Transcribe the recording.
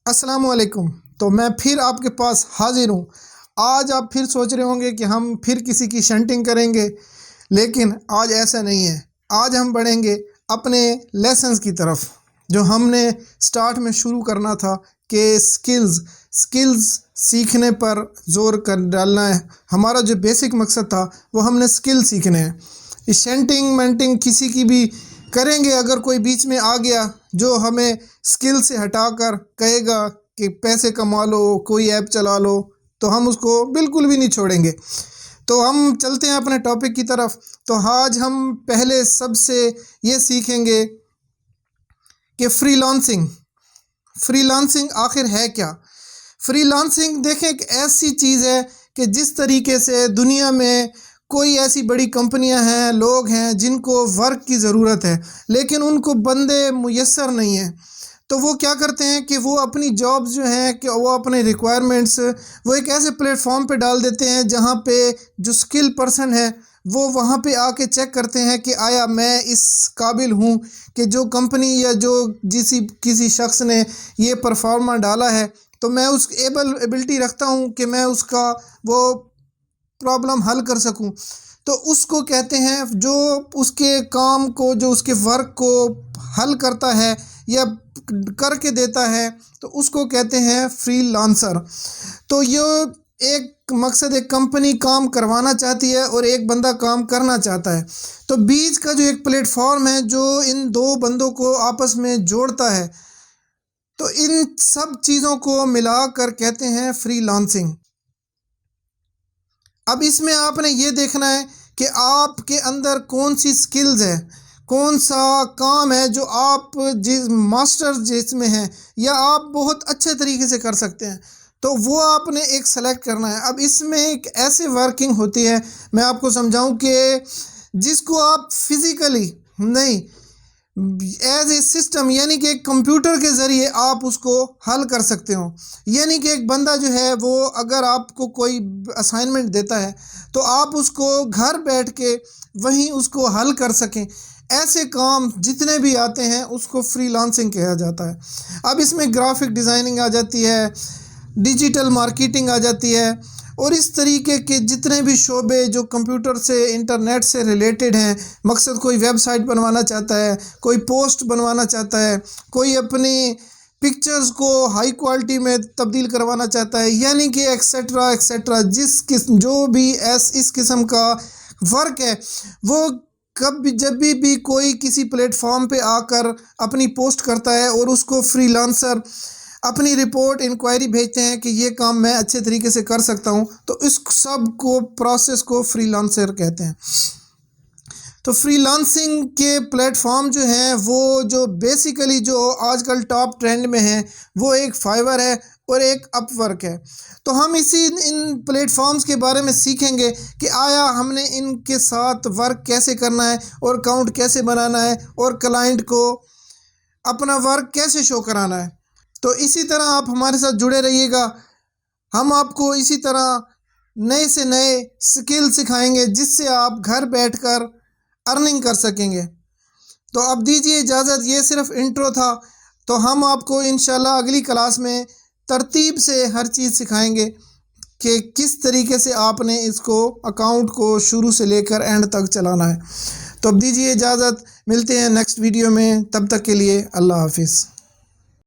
السلام علیکم۔ تو میں پھر آپ کے پاس حاضر ہوں۔ آج آپ پھر سوچ رہے ہوں گے کہ ہم پھر کسی کی شنٹنگ کریں گے، لیکن آج ایسا نہیں ہے۔ آج ہم بڑھیں گے اپنے لیسنز کی طرف، جو ہم نے سٹارٹ میں شروع کرنا تھا کہ سکلز سیکھنے پر زور کر ڈالنا ہے۔ ہمارا جو بیسک مقصد تھا وہ ہم نے سکل سیکھنے ہیں۔ یہ شنٹنگ منٹنگ کسی کی بھی کریں گے، اگر کوئی بیچ میں آ گیا جو ہمیں سکل سے ہٹا کر کہے گا کہ پیسے کما لو، کوئی ایپ چلا لو، تو ہم اس کو بالکل بھی نہیں چھوڑیں گے۔ تو ہم چلتے ہیں اپنے ٹاپک کی طرف۔ تو آج ہم پہلے سب سے یہ سیکھیں گے کہ فری لانسنگ آخر ہے کیا۔ فری لانسنگ دیکھیں ایک ایسی چیز ہے کہ جس طریقے سے دنیا میں کوئی ایسی بڑی کمپنیاں ہیں، لوگ ہیں جن کو ورک کی ضرورت ہے، لیکن ان کو بندے میسر نہیں ہیں، تو وہ کیا کرتے ہیں کہ وہ اپنی جابز جو ہیں کہ وہ اپنے ریکوائرمنٹس وہ ایک ایسے پلیٹ فارم پہ ڈال دیتے ہیں جہاں پہ جو سکل پرسن ہے وہ وہاں پہ آ کے چیک کرتے ہیں کہ آیا میں اس قابل ہوں کہ جو کمپنی یا جو کسی شخص نے یہ پرفارما ڈالا ہے، تو میں اس ایبلٹی رکھتا ہوں کہ میں اس کا وہ پرابلم حل کر سکوں۔ تو اس کو کہتے ہیں، جو اس کے کام کو، جو اس کے ورک کو حل کرتا ہے یا کر کے دیتا ہے، تو اس کو کہتے ہیں فری لانسر۔ تو یہ ایک مقصد، ایک کمپنی کام کروانا چاہتی ہے اور ایک بندہ کام کرنا چاہتا ہے، تو بیچ کا جو ایک پلیٹ فارم ہے جو ان دو بندوں کو آپس میں جوڑتا ہے، تو ان سب چیزوں کو ملا کر کہتے ہیں فری لانسنگ۔ اب اس میں آپ نے یہ دیکھنا ہے کہ آپ کے اندر کون سی سکلز ہے، کون سا کام ہے جو آپ ماسٹر جس میں ہیں یا آپ بہت اچھے طریقے سے کر سکتے ہیں، تو وہ آپ نے ایک سلیکٹ کرنا ہے۔ اب اس میں ایک ایسی ورکنگ ہوتی ہے، میں آپ کو سمجھاؤں کہ جس کو آپ فزیکلی نہیں، ایز اے سسٹم، یعنی کہ ایک کمپیوٹر کے ذریعے آپ اس کو حل کر سکتے ہو۔ یعنی کہ ایک بندہ جو ہے وہ اگر آپ کو کوئی اسائنمنٹ دیتا ہے تو آپ اس کو گھر بیٹھ کے وہیں اس کو حل کر سکیں۔ ایسے کام جتنے بھی آتے ہیں اس کو فری لانسنگ کہا جاتا ہے۔ اب اس میں گرافک ڈیزائننگ آ جاتی ہے، ڈیجیٹل مارکیٹنگ آ جاتی ہے، اور اس طریقے کے جتنے بھی شعبے جو کمپیوٹر سے، انٹرنیٹ سے ریلیٹڈ ہیں۔ مقصد کوئی ویب سائٹ بنوانا چاہتا ہے، کوئی پوسٹ بنوانا چاہتا ہے، کوئی اپنی پکچرز کو ہائی کوالٹی میں تبدیل کروانا چاہتا ہے، یعنی کہ ایکسیٹرا ایکسیٹرا، جو بھی اس قسم کا ورک ہے، وہ جب بھی کوئی کسی پلیٹ فارم پہ آ کر اپنی پوسٹ کرتا ہے اور اس کو فری لانسر اپنی رپورٹ انکوائری بھیجتے ہیں کہ یہ کام میں اچھے طریقے سے کر سکتا ہوں، تو اس سب کو پروسیس کو فری لانسر کہتے ہیں۔ تو فری لانسنگ کے پلیٹ فارم جو ہیں، وہ جو بیسیکلی جو آج کل ٹاپ ٹرینڈ میں ہیں، وہ ایک فائور ہے اور ایک اپ ورک ہے۔ تو ہم ان پلیٹ فارمز کے بارے میں سیکھیں گے کہ آیا ہم نے ان کے ساتھ ورک کیسے کرنا ہے اور اکاؤنٹ کیسے بنانا ہے اور کلائنٹ کو اپنا ورک کیسے شو کرانا ہے۔ تو اسی طرح آپ ہمارے ساتھ جڑے رہیے گا، ہم آپ کو اسی طرح نئے سے نئے سکل سکھائیں گے جس سے آپ گھر بیٹھ کر ارننگ کر سکیں گے۔ تو اب دیجیے اجازت، یہ صرف انٹرو تھا، تو ہم آپ کو انشاءاللہ اگلی کلاس میں ترتیب سے ہر چیز سکھائیں گے کہ کس طریقے سے آپ نے اس کو اکاؤنٹ کو شروع سے لے کر اینڈ تک چلانا ہے۔ تو اب دیجیے اجازت، ملتے ہیں نیکسٹ ویڈیو میں، تب تک کے لیے اللہ حافظ۔